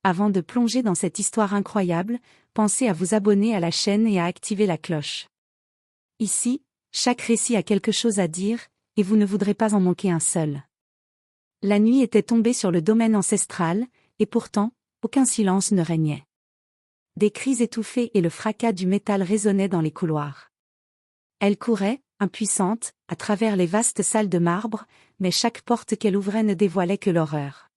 Avant de plonger dans cette histoire incroyable, pensez à vous abonner à la chaîne et à activer la cloche. Ici, chaque récit a quelque chose à dire, et vous ne voudrez pas en manquer un seul. La nuit était tombée sur le domaine ancestral, et pourtant, aucun silence ne régnait. Des cris étouffés et le fracas du métal résonnaient dans les couloirs. Elle courait, impuissante, à travers les vastes salles de marbre, mais chaque porte qu'elle ouvrait ne dévoilait que l'horreur.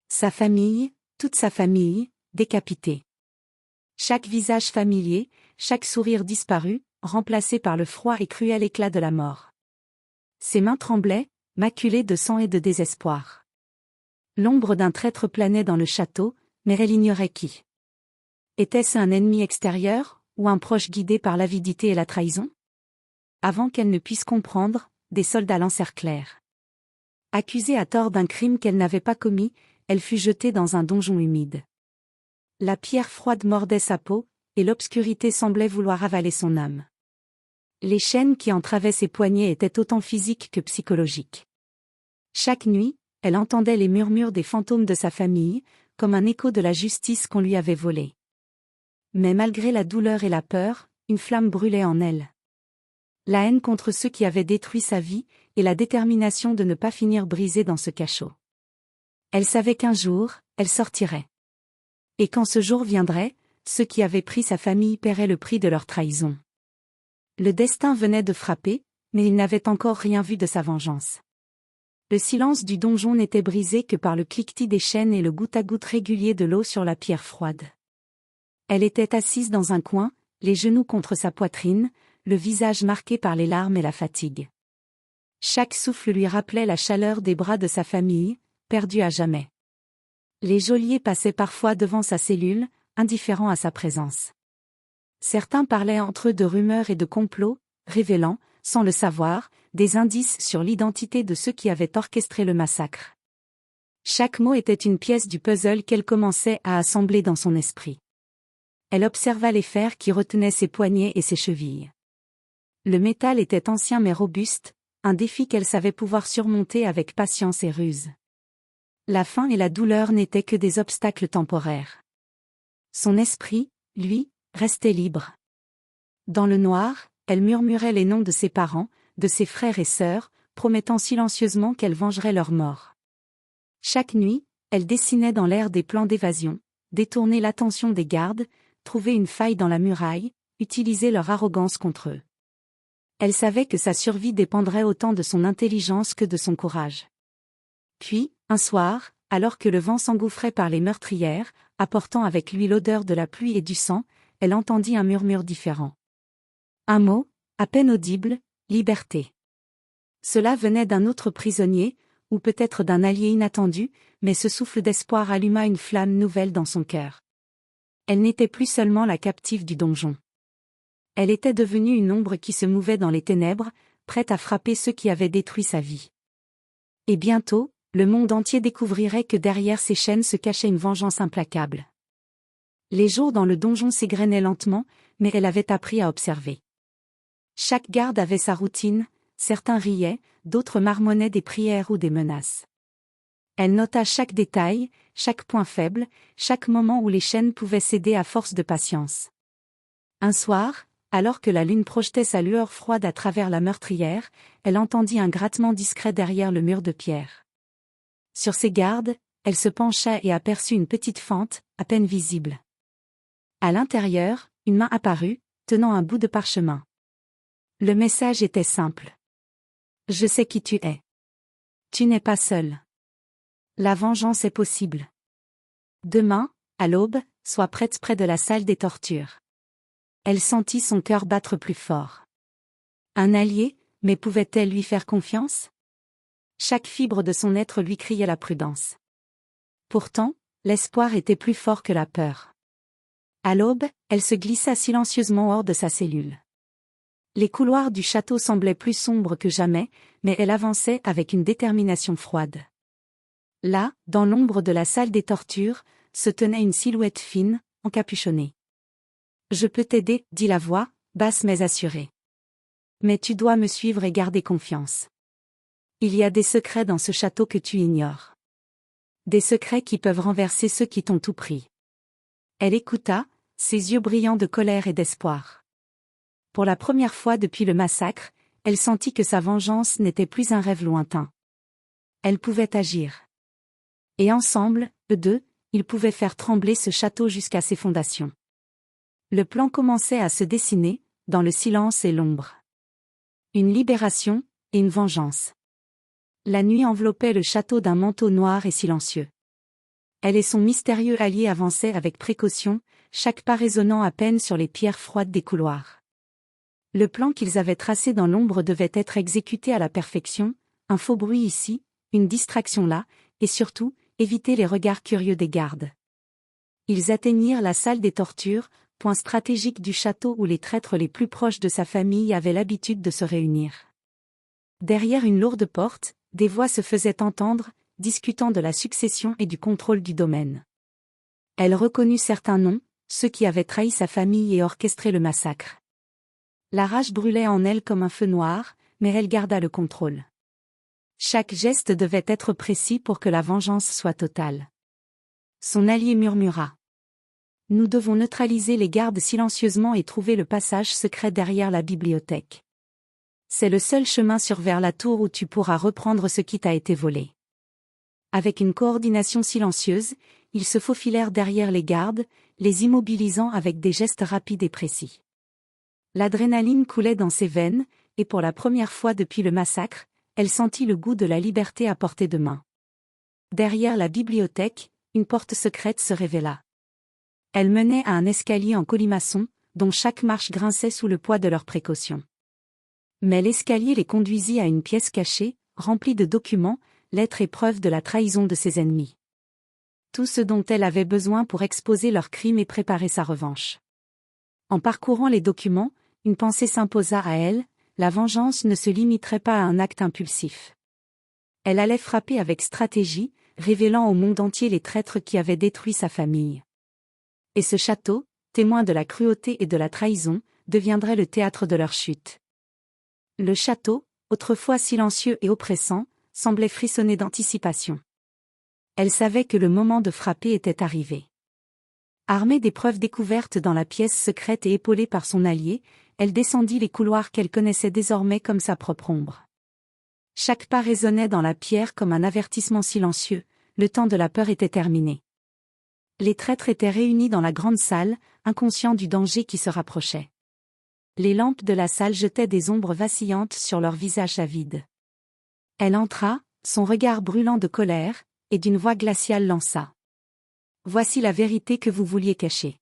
Sa famille, toute sa famille, décapitée. Chaque visage familier, chaque sourire disparu, remplacé par le froid et cruel éclat de la mort. Ses mains tremblaient, maculées de sang et de désespoir. L'ombre d'un traître planait dans le château, mais elle ignorait qui. Était-ce un ennemi extérieur, ou un proche guidé par l'avidité et la trahison? Avant qu'elle ne puisse comprendre, des soldats l'encerclèrent. Accusée à tort d'un crime qu'elle n'avait pas commis, elle fut jetée dans un donjon humide. La pierre froide mordait sa peau, et l'obscurité semblait vouloir avaler son âme. Les chaînes qui entravaient ses poignets étaient autant physiques que psychologiques. Chaque nuit, elle entendait les murmures des fantômes de sa famille, comme un écho de la justice qu'on lui avait volée. Mais malgré la douleur et la peur, une flamme brûlait en elle. La haine contre ceux qui avaient détruit sa vie, et la détermination de ne pas finir brisée dans ce cachot. Elle savait qu'un jour, elle sortirait. Et quand ce jour viendrait, ceux qui avaient pris sa famille paieraient le prix de leur trahison. Le destin venait de frapper, mais il n'avait encore rien vu de sa vengeance. Le silence du donjon n'était brisé que par le cliquetis des chaînes et le goutte-à-goutte régulier de l'eau sur la pierre froide. Elle était assise dans un coin, les genoux contre sa poitrine, le visage marqué par les larmes et la fatigue. Chaque souffle lui rappelait la chaleur des bras de sa famille, perdue à jamais. Les geôliers passaient parfois devant sa cellule, indifférents à sa présence. Certains parlaient entre eux de rumeurs et de complots, révélant, sans le savoir, des indices sur l'identité de ceux qui avaient orchestré le massacre. Chaque mot était une pièce du puzzle qu'elle commençait à assembler dans son esprit. Elle observa les fers qui retenaient ses poignets et ses chevilles. Le métal était ancien mais robuste, un défi qu'elle savait pouvoir surmonter avec patience et ruse. La faim et la douleur n'étaient que des obstacles temporaires. Son esprit, lui, restait libre. Dans le noir, elle murmurait les noms de ses parents, de ses frères et sœurs, promettant silencieusement qu'elle vengerait leur mort. Chaque nuit, elle dessinait dans l'air des plans d'évasion, détourner l'attention des gardes, trouver une faille dans la muraille, utiliser leur arrogance contre eux. Elle savait que sa survie dépendrait autant de son intelligence que de son courage. Puis, un soir, alors que le vent s'engouffrait par les meurtrières, apportant avec lui l'odeur de la pluie et du sang, elle entendit un murmure différent. Un mot, à peine audible, liberté. Cela venait d'un autre prisonnier, ou peut-être d'un allié inattendu, mais ce souffle d'espoir alluma une flamme nouvelle dans son cœur. Elle n'était plus seulement la captive du donjon. Elle était devenue une ombre qui se mouvait dans les ténèbres, prête à frapper ceux qui avaient détruit sa vie. Et bientôt, le monde entier découvrirait que derrière ces chaînes se cachait une vengeance implacable. Les jours dans le donjon s'égrenaient lentement, mais elle avait appris à observer. Chaque garde avait sa routine, certains riaient, d'autres marmonnaient des prières ou des menaces. Elle nota chaque détail, chaque point faible, chaque moment où les chaînes pouvaient céder à force de patience. Un soir, alors que la lune projetait sa lueur froide à travers la meurtrière, elle entendit un grattement discret derrière le mur de pierre. Sur ses gardes, elle se pencha et aperçut une petite fente, à peine visible. À l'intérieur, une main apparut, tenant un bout de parchemin. Le message était simple. Je sais qui tu es. Tu n'es pas seul. La vengeance est possible. Demain, à l'aube, sois prête près de la salle des tortures. Elle sentit son cœur battre plus fort. Un allié, mais pouvait-elle lui faire confiance? Chaque fibre de son être lui criait la prudence. Pourtant, l'espoir était plus fort que la peur. À l'aube, elle se glissa silencieusement hors de sa cellule. Les couloirs du château semblaient plus sombres que jamais, mais elle avançait avec une détermination froide. Là, dans l'ombre de la salle des tortures, se tenait une silhouette fine, encapuchonnée. « Je peux t'aider, » dit la voix, basse mais assurée. « Mais tu dois me suivre et garder confiance. Il y a des secrets dans ce château que tu ignores. » Des secrets qui peuvent renverser ceux qui t'ont tout pris. Elle écouta, ses yeux brillants de colère et d'espoir. Pour la première fois depuis le massacre, elle sentit que sa vengeance n'était plus un rêve lointain. Elle pouvait agir. Et ensemble, eux deux, ils pouvaient faire trembler ce château jusqu'à ses fondations. Le plan commençait à se dessiner, dans le silence et l'ombre. Une libération, et une vengeance. La nuit enveloppait le château d'un manteau noir et silencieux. Elle et son mystérieux allié avançaient avec précaution, chaque pas résonnant à peine sur les pierres froides des couloirs. Le plan qu'ils avaient tracé dans l'ombre devait être exécuté à la perfection, un faux bruit ici, une distraction là, et surtout, éviter les regards curieux des gardes. Ils atteignirent la salle des tortures, point stratégique du château où les traîtres les plus proches de sa famille avaient l'habitude de se réunir. Derrière une lourde porte, des voix se faisaient entendre, discutant de la succession et du contrôle du domaine. Elle reconnut certains noms, ceux qui avaient trahi sa famille et orchestré le massacre. La rage brûlait en elle comme un feu noir, mais elle garda le contrôle. Chaque geste devait être précis pour que la vengeance soit totale. Son allié murmura. « Nous devons neutraliser les gardes silencieusement et trouver le passage secret derrière la bibliothèque. C'est le seul chemin vers la tour où tu pourras reprendre ce qui t'a été volé. » Avec une coordination silencieuse, ils se faufilèrent derrière les gardes, les immobilisant avec des gestes rapides et précis. L'adrénaline coulait dans ses veines, et pour la première fois depuis le massacre, elle sentit le goût de la liberté à portée de main. Derrière la bibliothèque, une porte secrète se révéla. Elle menait à un escalier en colimaçon, dont chaque marche grinçait sous le poids de leurs précautions. Mais l'escalier les conduisit à une pièce cachée, remplie de documents, lettres et preuves de la trahison de ses ennemis. Tout ce dont elle avait besoin pour exposer leurs crimes et préparer sa revanche. En parcourant les documents, une pensée s'imposa à elle, la vengeance ne se limiterait pas à un acte impulsif. Elle allait frapper avec stratégie, révélant au monde entier les traîtres qui avaient détruit sa famille. Et ce château, témoin de la cruauté et de la trahison, deviendrait le théâtre de leur chute. Le château, autrefois silencieux et oppressant, semblait frissonner d'anticipation. Elle savait que le moment de frapper était arrivé. Armée des preuves découvertes dans la pièce secrète et épaulée par son allié, elle descendit les couloirs qu'elle connaissait désormais comme sa propre ombre. Chaque pas résonnait dans la pierre comme un avertissement silencieux, le temps de la peur était terminé. Les traîtres étaient réunis dans la grande salle, inconscients du danger qui se rapprochait. Les lampes de la salle jetaient des ombres vacillantes sur leurs visages avides. Elle entra, son regard brûlant de colère, et d'une voix glaciale lança. « Voici la vérité que vous vouliez cacher. »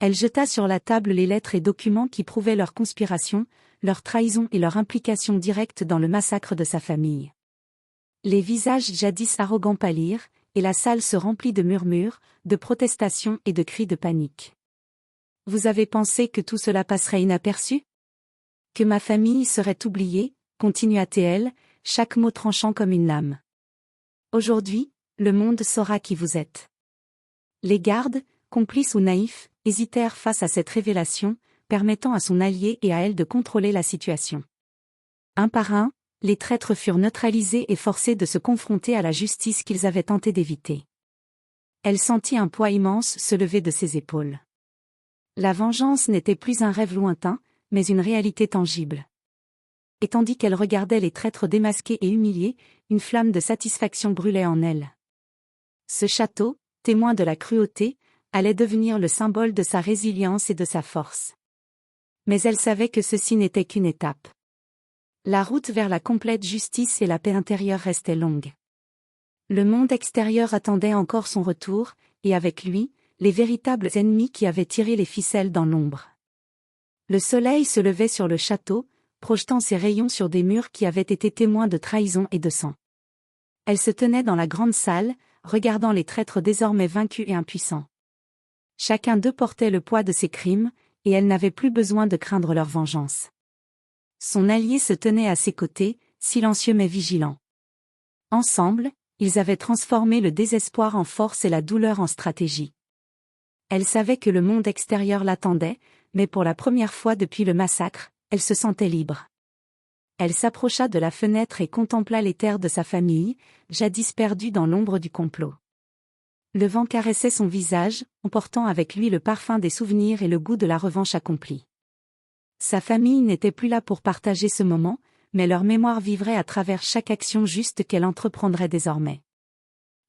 Elle jeta sur la table les lettres et documents qui prouvaient leur conspiration, leur trahison et leur implication directe dans le massacre de sa famille. Les visages jadis arrogants pâlirent, et la salle se remplit de murmures, de protestations et de cris de panique. « Vous avez pensé que tout cela passerait inaperçu? Que ma famille serait oubliée, continua-t-elle, chaque mot tranchant comme une lame. Aujourd'hui, le monde saura qui vous êtes. » Les gardes, complices ou naïfs, hésitèrent face à cette révélation, permettant à son allié et à elle de contrôler la situation. Un par un, les traîtres furent neutralisés et forcés de se confronter à la justice qu'ils avaient tenté d'éviter. Elle sentit un poids immense se lever de ses épaules. La vengeance n'était plus un rêve lointain, mais une réalité tangible. Et tandis qu'elle regardait les traîtres démasqués et humiliés, une flamme de satisfaction brûlait en elle. Ce château, témoin de la cruauté, allait devenir le symbole de sa résilience et de sa force. Mais elle savait que ceci n'était qu'une étape. La route vers la complète justice et la paix intérieure restait longue. Le monde extérieur attendait encore son retour, et avec lui, les véritables ennemis qui avaient tiré les ficelles dans l'ombre. Le soleil se levait sur le château, projetant ses rayons sur des murs qui avaient été témoins de trahison et de sang. Elle se tenait dans la grande salle, regardant les traîtres désormais vaincus et impuissants. Chacun d'eux portait le poids de ses crimes, et elle n'avait plus besoin de craindre leur vengeance. Son allié se tenait à ses côtés, silencieux mais vigilant. Ensemble, ils avaient transformé le désespoir en force et la douleur en stratégie. Elle savait que le monde extérieur l'attendait, mais pour la première fois depuis le massacre, elle se sentait libre. Elle s'approcha de la fenêtre et contempla les terres de sa famille, jadis perdues dans l'ombre du complot. Le vent caressait son visage, emportant avec lui le parfum des souvenirs et le goût de la revanche accomplie. Sa famille n'était plus là pour partager ce moment, mais leur mémoire vivrait à travers chaque action juste qu'elle entreprendrait désormais.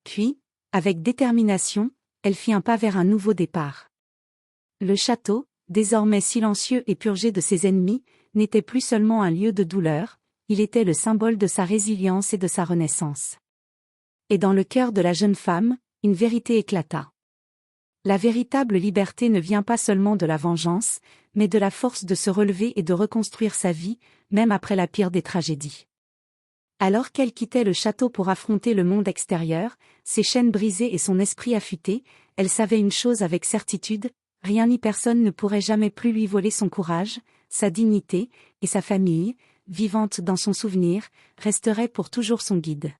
Puis, avec détermination, elle fit un pas vers un nouveau départ. Le château, désormais silencieux et purgé de ses ennemis, n'était plus seulement un lieu de douleur, il était le symbole de sa résilience et de sa renaissance. Et dans le cœur de la jeune femme, une vérité éclata. La véritable liberté ne vient pas seulement de la vengeance, mais de la force de se relever et de reconstruire sa vie, même après la pire des tragédies. Alors qu'elle quittait le château pour affronter le monde extérieur, ses chaînes brisées et son esprit affûté, elle savait une chose avec certitude, rien ni personne ne pourrait jamais plus lui voler son courage, sa dignité, et sa famille, vivante dans son souvenir, resterait pour toujours son guide.